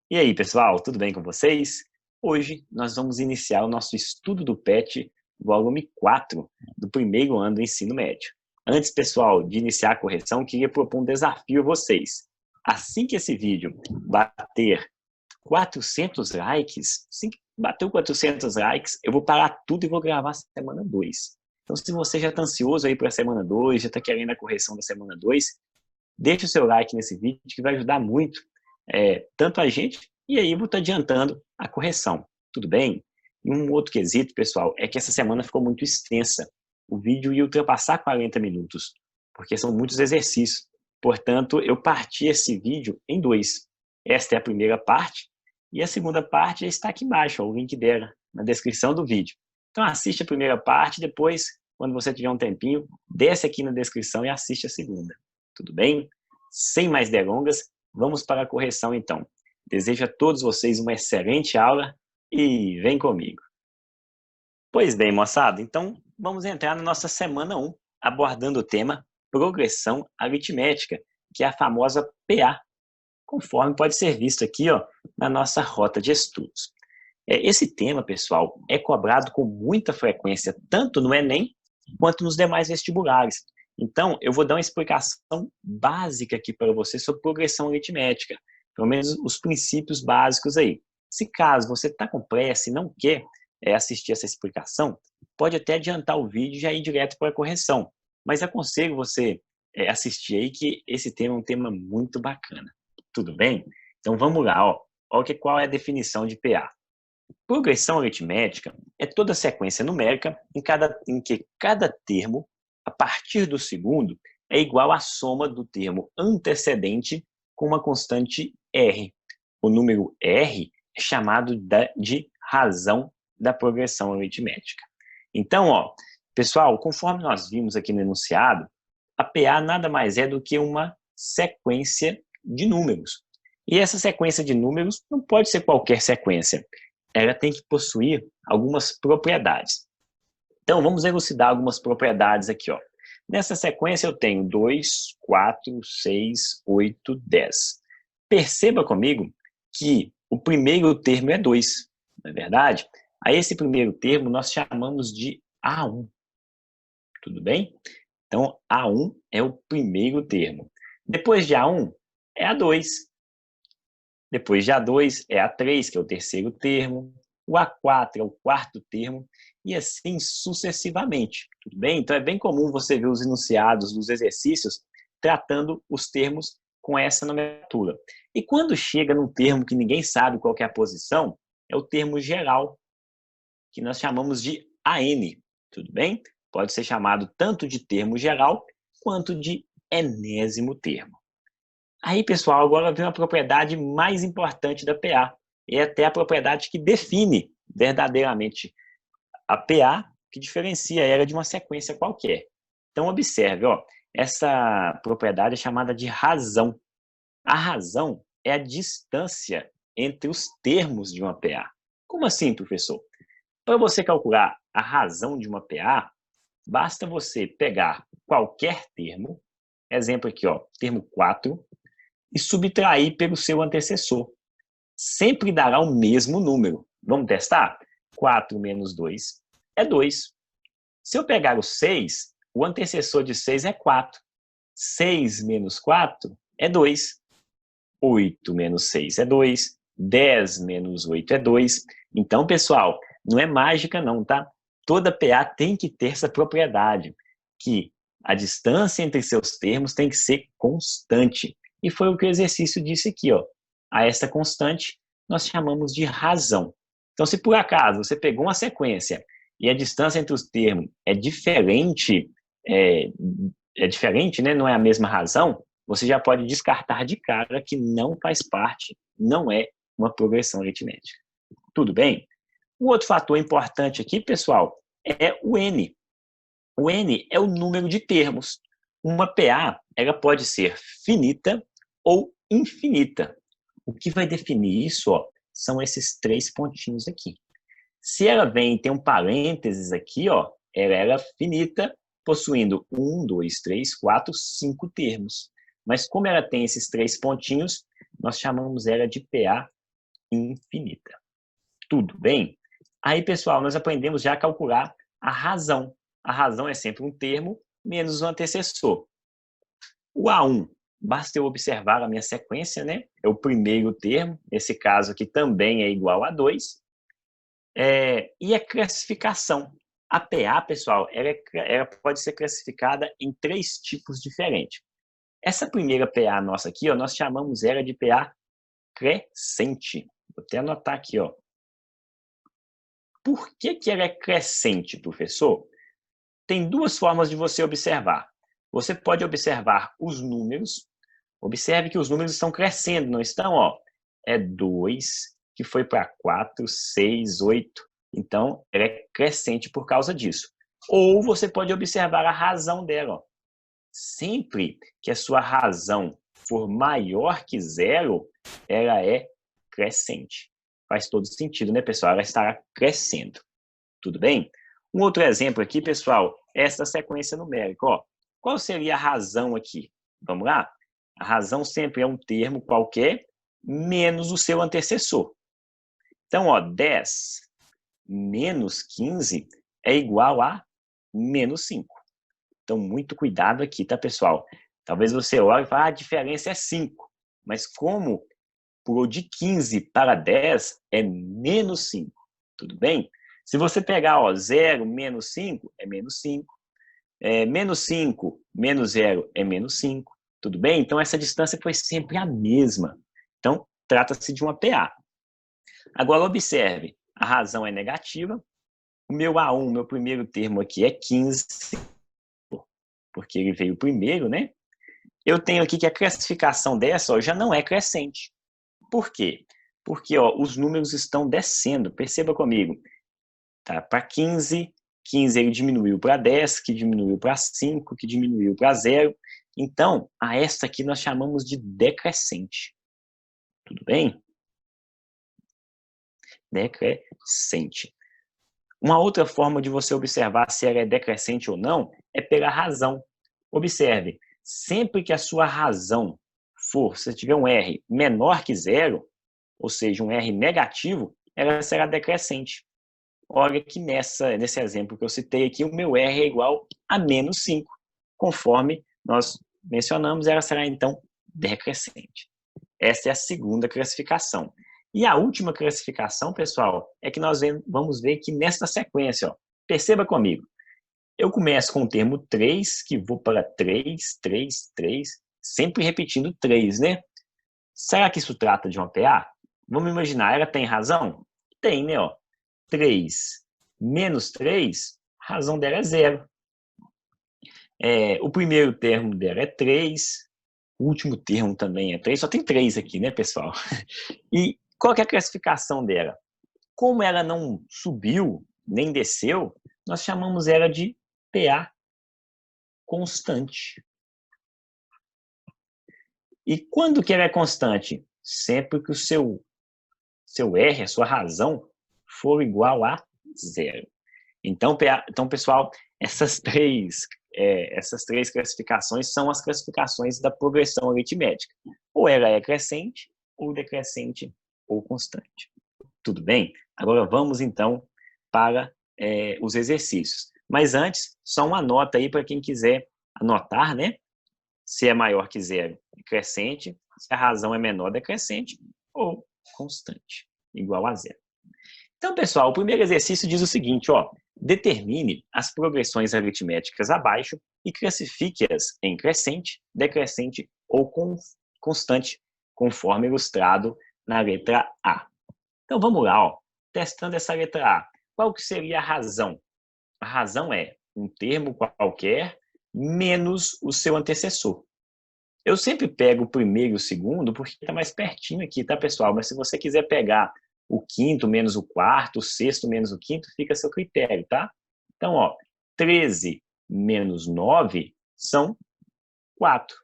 E aí, pessoal, tudo bem com vocês? Hoje nós vamos iniciar o nosso estudo do PET, volume 4, do primeiro ano do ensino médio. Antes, pessoal, de iniciar a correção, queria propor um desafio a vocês. Assim que esse vídeo bater 400 likes, assim que bateu 400 likes, eu vou parar tudo e vou gravar a semana 2. Então, se você já está ansioso aí para a semana 2, já está querendo a correção da semana 2, deixe o seu like nesse vídeo que vai ajudar muito, tanto a gente, e aí eu vou estar adiantando a correção, tudo bem? E um outro quesito, pessoal, é que essa semana ficou muito extensa. O vídeo ia ultrapassar 40 minutos, porque são muitos exercícios. Portanto, eu parti esse vídeo em dois. Esta é a primeira parte, e a segunda parte já está aqui embaixo, ó, o link dela, na descrição do vídeo. Então assiste a primeira parte, depois, quando você tiver um tempinho, desce aqui na descrição e assiste a segunda. Tudo bem? Sem mais delongas, vamos para a correção então. Desejo a todos vocês uma excelente aula e vem comigo. Pois bem, moçada, então vamos entrar na nossa semana 1, abordando o tema progressão aritmética, que é a famosa PA, conforme pode ser visto aqui, ó, na nossa rota de estudos. Esse tema, pessoal, é cobrado com muita frequência, tanto no Enem quanto nos demais vestibulares. Então, eu vou dar uma explicação básica aqui para você sobre progressão aritmética, pelo menos os princípios básicos aí. Se caso você está com pressa e não quer assistir essa explicação, pode até adiantar o vídeo e já ir direto para a correção. Mas aconselho você assistir aí, que esse tema é um tema muito bacana. Tudo bem? Então vamos lá, ó. Olha qual é a definição de PA. Progressão aritmética é toda sequência numérica em que cada termo, a partir do segundo, é igual à soma do termo antecedente com uma constante R. O número R é chamado de razão da progressão aritmética. Então, ó, pessoal, conforme nós vimos aqui no enunciado, a PA nada mais é do que uma sequência de números. E essa sequência de números não pode ser qualquer sequência. Ela tem que possuir algumas propriedades. Então, vamos elucidar algumas propriedades aqui, ó. Nessa sequência eu tenho 2, 4, 6, 8, 10. Perceba comigo que o primeiro termo é 2, não é verdade? A esse primeiro termo nós chamamos de A1, tudo bem? Então, A1 é o primeiro termo. Depois de A1 é A2. Depois de A2 é A3, que é o terceiro termo. O A4 é o quarto termo. E assim sucessivamente. Tudo bem? Então é bem comum você ver os enunciados dos exercícios tratando os termos com essa nomenclatura. E quando chega num termo que ninguém sabe qual que é a posição, é o termo geral, que nós chamamos de AN. Tudo bem? Pode ser chamado tanto de termo geral quanto de enésimo termo. Aí, pessoal, agora vem a propriedade mais importante da PA. É até a propriedade que define verdadeiramente a PA, que diferencia ela de uma sequência qualquer. Então, observe, ó, essa propriedade é chamada de razão. A razão é a distância entre os termos de uma PA. Como assim, professor? Para você calcular a razão de uma PA, basta você pegar qualquer termo, exemplo aqui, ó, termo 4, e subtrair pelo seu antecessor. Sempre dará o mesmo número. Vamos testar? 4 menos 2 é 2. Se eu pegar o 6, o antecessor de 6 é 4. 6 menos 4 é 2. 8 menos 6 é 2. 10 menos 8 é 2. Então, pessoal, não é mágica não, tá? Toda PA tem que ter essa propriedade, que a distância entre seus termos tem que ser constante. E foi o que o exercício disse aqui, ó. A essa constante nós chamamos de razão. Então, se por acaso você pegou uma sequência e a distância entre os termos é, é diferente, né? Não é a mesma razão, você já pode descartar de cara que não faz parte, não é uma progressão aritmética. Tudo bem? O outro fator importante aqui, pessoal, é o N. O N é o número de termos. Uma PA, ela pode ser finita ou infinita. O que vai definir isso, ó, são esses três pontinhos aqui. Se ela vem e tem um parênteses aqui, ó, ela era finita, possuindo 1, 2, 3, 4, 5 termos. Mas como ela tem esses três pontinhos, nós chamamos ela de PA infinita. Tudo bem? Aí, pessoal, nós aprendemos já a calcular a razão. A razão é sempre um termo menos o antecessor. O A1, basta eu observar a minha sequência, né? É o primeiro termo, nesse caso aqui também é igual a 2. E a classificação. A PA, pessoal, ela pode ser classificada em 3 tipos diferentes. Essa primeira PA nossa aqui, ó, nós chamamos ela de PA crescente. Vou até anotar aqui, ó. Por que ela é crescente, professor? Tem 2 formas de você observar. Você pode observar os números. Observe que os números estão crescendo, não estão? Ó, é 2, que foi para 4, 6, 8. Então, ela é crescente por causa disso. Ou você pode observar a razão dela. Ó. Sempre que a sua razão for maior que 0, ela é crescente. Faz todo sentido, né, pessoal? Ela estará crescendo. Tudo bem? Um outro exemplo aqui, pessoal, é essa sequência numérica. Ó. Qual seria a razão aqui? Vamos lá? A razão sempre é um termo qualquer menos o seu antecessor. Então, ó, 10 menos 15 é igual a menos 5. Então, muito cuidado aqui, tá, pessoal? Talvez você olhe e fale, a diferença é 5. Mas como pulou de 15 para 10, é menos 5. Tudo bem? Se você pegar, ó, 0 menos 5, é menos 5. Menos 5 menos 0 é menos 5. Tudo bem? Então, essa distância foi sempre a mesma. Então, trata-se de uma PA. Agora, observe, a razão é negativa. O meu A1, meu primeiro termo aqui é 15, porque ele veio primeiro, né? Eu tenho aqui que a classificação dessa ó, já não é crescente. Por quê? Porque ó, os números estão descendo. Perceba comigo. Tá? Para 15, 15 ele diminuiu para 10, que diminuiu para 5, que diminuiu para 0. Então, a esta aqui nós chamamos de decrescente. Tudo bem? Decrescente. Uma outra forma de você observar se ela é decrescente ou não é pela razão. Observe, sempre que a sua razão for, se tiver um R menor que 0, ou seja, um R negativo, ela será decrescente. Olha que nesse exemplo que eu citei aqui, o meu R é igual a menos 5. Conforme nós mencionamos, ela será então decrescente. Essa é a segunda classificação. E a última classificação, pessoal, é que nós vamos ver que nesta sequência, ó, perceba comigo, eu começo com o termo 3, que vou para 3, 3, 3, sempre repetindo 3, né? Será que isso trata de uma PA? Vamos imaginar, ela tem razão? Tem, né? Ó. 3 menos 3, a razão dela é 0. O primeiro termo dela é 3, o último termo também é 3, só tem 3 aqui, né, pessoal? E qual que é a classificação dela? Como ela não subiu, nem desceu, nós chamamos ela de PA constante. E quando que ela é constante? Sempre que o seu R, a sua razão, for igual a 0. Então, pessoal, essas três classificações são as classificações da progressão aritmética. Ou ela é crescente, ou decrescente, ou constante. Tudo bem? Agora vamos, então, para os exercícios. Mas antes, só uma nota aí para quem quiser anotar, né? Se é maior que 0, é crescente. Se a razão é menor, decrescente. Ou constante, igual a 0. Então, pessoal, o primeiro exercício diz o seguinte, ó. Determine as progressões aritméticas abaixo e classifique-as em crescente, decrescente ou constante, conforme ilustrado na letra A. Então, vamos lá, ó. Testando essa letra A. Qual que seria a razão? A razão é um termo qualquer menos o seu antecessor. Eu sempre pego o primeiro e o segundo porque está mais pertinho aqui, tá, pessoal? Mas se você quiser pegar o quinto menos o quarto, o sexto menos o quinto, fica a seu critério, tá? Então, ó, 13 menos 9 são 4.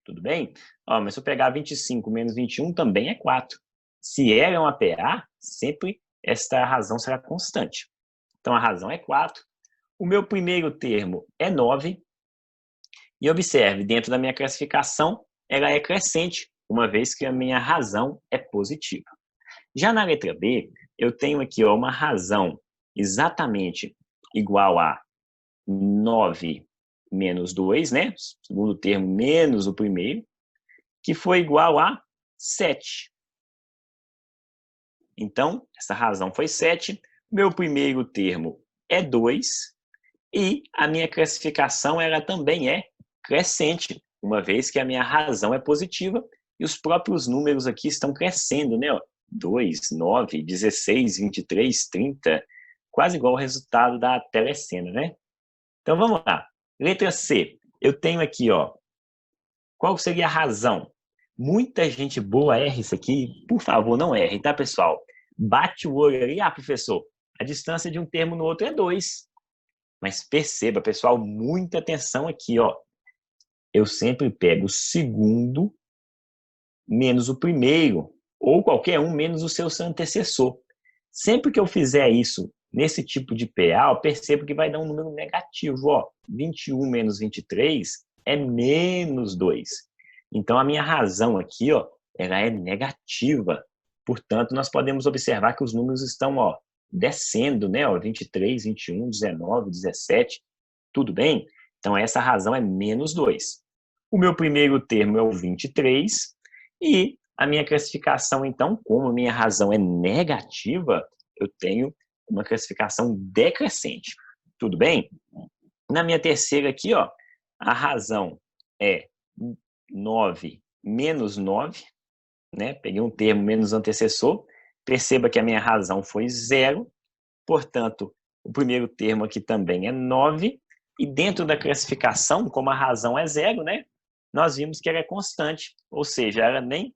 Tudo bem? Ó, mas se eu pegar 25 menos 21, também é 4. Se ela é uma PA, sempre esta razão será constante. Então, a razão é 4. O meu primeiro termo é 9. E observe, dentro da minha classificação, ela é crescente, uma vez que a minha razão é positiva. Já na letra B, eu tenho aqui ó, uma razão exatamente igual a 9 menos 2, né? Segundo termo menos o primeiro, que foi igual a 7. Então, essa razão foi 7. Meu primeiro termo é 2. E a minha classificação ela também é crescente, uma vez que a minha razão é positiva e os próprios números aqui estão crescendo, né? 2, 9, 16, 23, 30, quase igual o resultado da telecena, né? Então vamos lá. Letra C. Eu tenho aqui, ó, qual seria a razão? Muita gente boa erra isso aqui. Por favor, não erre, tá, pessoal? Bate o olho ali. Ah, professor, a distância de um termo no outro é 2. Mas perceba, pessoal, muita atenção aqui, ó. Eu sempre pego o segundo menos o primeiro, ou qualquer um menos o seu antecessor. Sempre que eu fizer isso nesse tipo de PA, eu percebo que vai dar um número negativo, ó. 21 menos 23 é menos 2. Então, a minha razão aqui, ó, ela é negativa. Portanto, nós podemos observar que os números estão, ó, descendo, né? Ó, 23, 21, 19, 17, tudo bem? Então, essa razão é menos 2. O meu primeiro termo é o 23 e a minha classificação, então, como a minha razão é negativa, eu tenho uma classificação decrescente. Tudo bem? Na minha terceira aqui, ó, a razão é 9 menos 9, né? Peguei um termo menos antecessor. Perceba que a minha razão foi 0. Portanto, o primeiro termo aqui também é 9. E dentro da classificação, como a razão é 0, né? Nós vimos que ela é constante. Ou seja, ela nem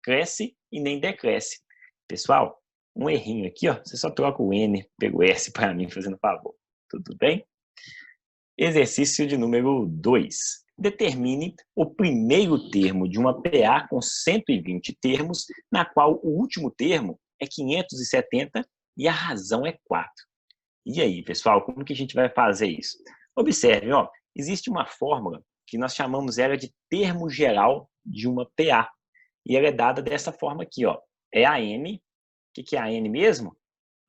cresce e nem decresce. Pessoal, um errinho aqui, ó. Você só troca o N pelo S para mim, fazendo favor. Tudo bem? Exercício de número 2. Determine o primeiro termo de uma PA com 120 termos, na qual o último termo é 570 e a razão é 4. E aí, pessoal, como que a gente vai fazer isso? Observe, ó, existe uma fórmula que nós chamamos ela de termo geral de uma PA. E ela é dada dessa forma aqui, ó. É a N. O que é a N mesmo?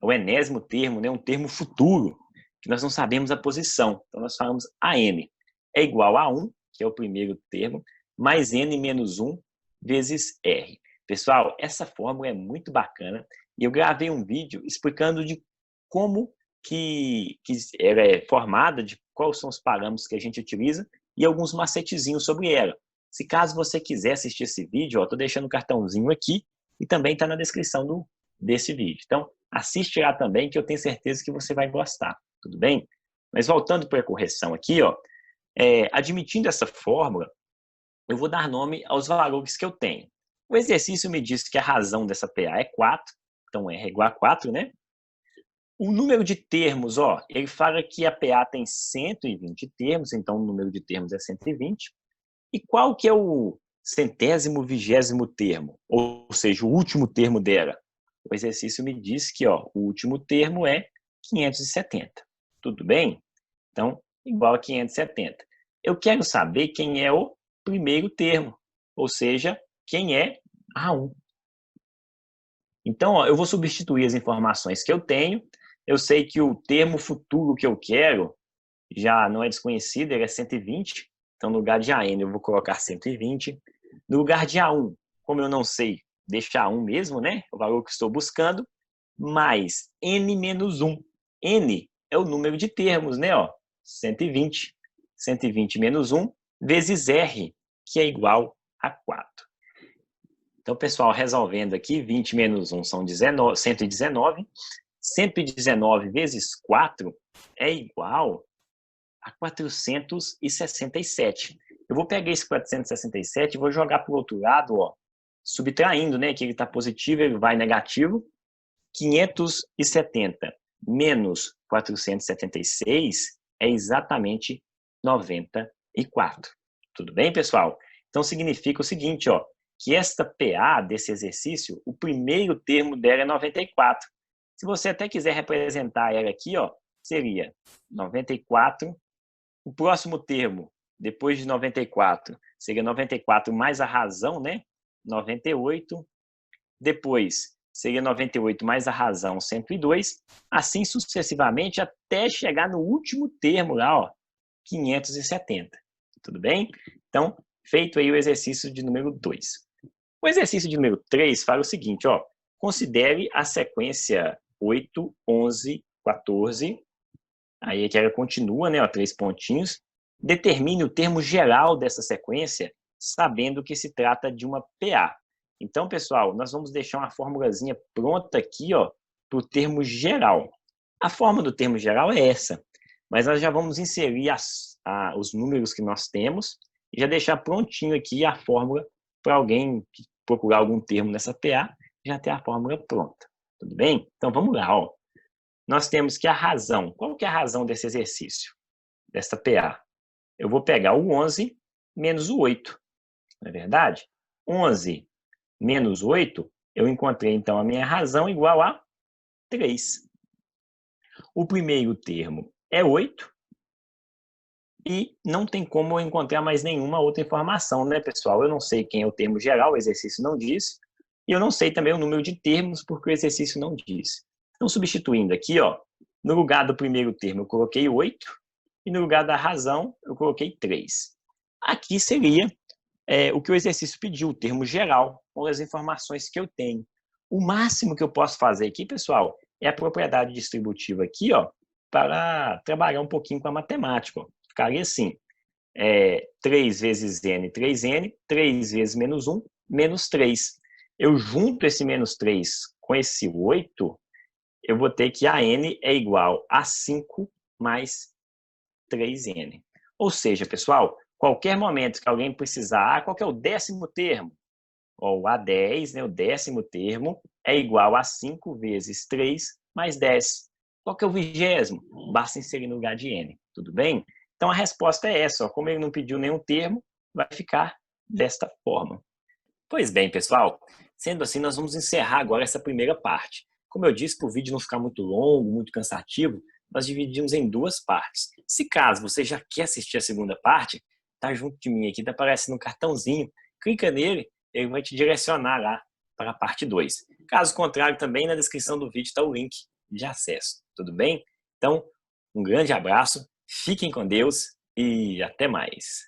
É o enésimo termo, né? Um termo futuro, que nós não sabemos a posição. Então, nós falamos AN é igual a 1, que é o primeiro termo, mais N menos 1 vezes R. Pessoal, essa fórmula é muito bacana e eu gravei um vídeo explicando de como que ela é formada, de quais são os parâmetros que a gente utiliza e alguns macetezinhos sobre ela. Se caso você quiser assistir esse vídeo, estou deixando um cartãozinho aqui e também está na descrição desse vídeo. Então, assiste lá também que eu tenho certeza que você vai gostar, tudo bem? Mas voltando para a correção aqui, ó, admitindo essa fórmula, eu vou dar nome aos valores que eu tenho. O exercício me diz que a razão dessa PA é 4, então R é igual a 4, né? O número de termos, ó, ele fala que a PA tem 120 termos, então o número de termos é 120. E qual que é o centésimo vigésimo termo? Ou seja, o último termo dela? O exercício me diz que ó, o último termo é 570. Tudo bem? Então, igual a 570. Eu quero saber quem é o primeiro termo, ou seja, quem é A1. Então, ó, eu vou substituir as informações que eu tenho. Eu sei que o termo futuro que eu quero já não é desconhecido, ele é 120. Então, no lugar de AN, eu vou colocar 120. No lugar de A1, como eu não sei, deixa A1 mesmo, né? O valor que estou buscando, mais N menos 1. N é o número de termos, né? Ó, 120. 120 menos 1 vezes R, que é igual a 4. Então, pessoal, resolvendo aqui, 20 menos 1 são 19, 119. 119 vezes 4 é igual a 467. Eu vou pegar esse 467 e vou jogar para o outro lado, ó, subtraindo, né, que ele está positivo, ele vai negativo. 570 menos 476 é exatamente 94. Tudo bem, pessoal? Então, significa o seguinte, ó, que esta PA desse exercício, o primeiro termo dela é 94. Se você até quiser representar ela aqui, ó, seria 94. O próximo termo, depois de 94, seria 94 mais a razão, né? 98. Depois seria 98 mais a razão, 102, assim sucessivamente até chegar no último termo lá, ó, 570. Tudo bem? Então, feito aí o exercício de número 2. O exercício de número 3 fala o seguinte, ó, considere a sequência 8, 11, 14, aí aqui ela continua, né, ó, 3 pontinhos, determine o termo geral dessa sequência, sabendo que se trata de uma PA. Então, pessoal, nós vamos deixar uma formulazinha pronta aqui, ó, para o termo geral. A forma do termo geral é essa, mas nós já vamos inserir os números que nós temos e já deixar prontinho aqui a fórmula para alguém que procurar algum termo nessa PA, já ter a fórmula pronta. Tudo bem? Então, vamos lá, ó. Nós temos que a razão. Qual que é a razão desse exercício, dessa PA? Eu vou pegar o 11 menos o 8, não é verdade? 11 menos 8, eu encontrei, então, a minha razão igual a 3. O primeiro termo é 8 e não tem como eu encontrar mais nenhuma outra informação, né, pessoal? Eu não sei quem é o termo geral, o exercício não diz, e eu não sei também o número de termos, porque o exercício não diz. Então, substituindo aqui, ó, no lugar do primeiro termo eu coloquei 8, e no lugar da razão eu coloquei 3. Aqui seria o que o exercício pediu, o termo geral, com as informações que eu tenho. O máximo que eu posso fazer aqui, pessoal, é a propriedade distributiva aqui, ó, para trabalhar um pouquinho com a matemática. Ó. Ficaria assim, 3 vezes n, 3n, 3 vezes menos 1, menos 3. Eu junto esse menos 3 com esse 8, eu vou ter que a n é igual a 5 mais 3n. Ou seja, pessoal, qualquer momento que alguém precisar, qual que é o 10º termo? O A10, né, o 10º termo, é igual a 5 vezes 3 mais 10. Qual que é o 20º? Basta inserir no lugar de n, tudo bem? Então, a resposta é essa. Ó. Como ele não pediu nenhum termo, vai ficar desta forma. Pois bem, pessoal, sendo assim, nós vamos encerrar agora essa primeira parte. Como eu disse, para o vídeo não ficar muito longo, muito cansativo, nós dividimos em 2 partes. Se caso você já quer assistir a segunda parte, tá junto de mim aqui, tá aparecendo um cartãozinho. Clica nele, ele vai te direcionar lá para a parte 2. Caso contrário, também na descrição do vídeo está o link de acesso. Tudo bem? Então, um grande abraço, fiquem com Deus e até mais.